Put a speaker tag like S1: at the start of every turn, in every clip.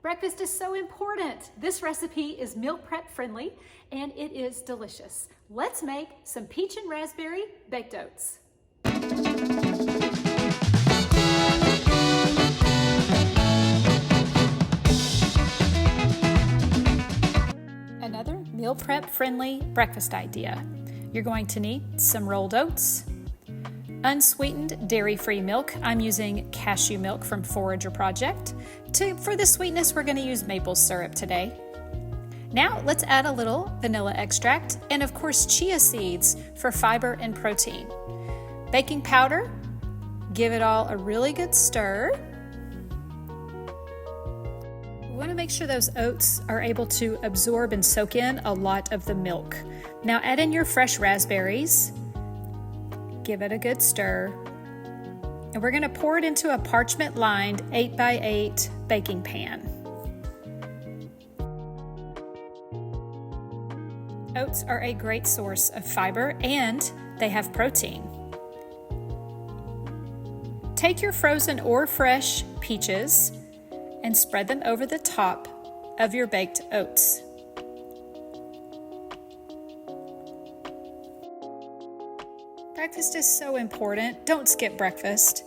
S1: Breakfast is so important. This recipe is meal prep friendly and it is delicious. Let's make some peach and raspberry baked oats. Another meal prep friendly breakfast idea. You're going to need some rolled oats, unsweetened dairy-free milk. I'm using cashew milk from Forager Project. For the sweetness, we're going to use maple syrup today. Now let's add a little vanilla extract and of course chia seeds for fiber and protein. Baking powder, give it all a really good stir. We want to make sure those oats are able to absorb and soak in a lot of the milk. Now add in your fresh raspberries. Give it a good stir. And we're going to pour it into a parchment-lined 8x8 baking pan. Oats are a great source of fiber and they have protein. Take your frozen or fresh peaches and spread them over the top of your baked oats. Breakfast is so important. Don't skip breakfast.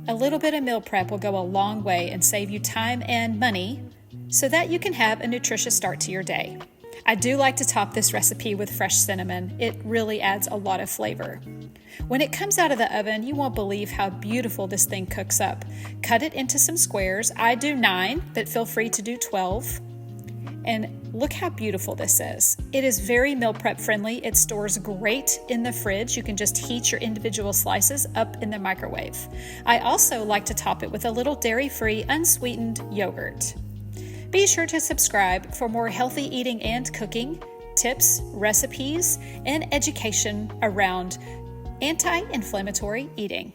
S1: A little bit of meal prep will go a long way and save you time and money so that you can have a nutritious start to your day. I do like to top this recipe with fresh cinnamon. It really adds a lot of flavor. When it comes out of the oven, you won't believe how beautiful this thing cooks up. Cut it into some squares. I do 9, but feel free to do 12. And look how beautiful this is. It is very meal prep friendly. It stores great in the fridge. You can just heat your individual slices up in the microwave. I also like to top it with a little dairy-free unsweetened yogurt. Be sure to subscribe for more healthy eating and cooking tips, recipes, and education around anti-inflammatory eating.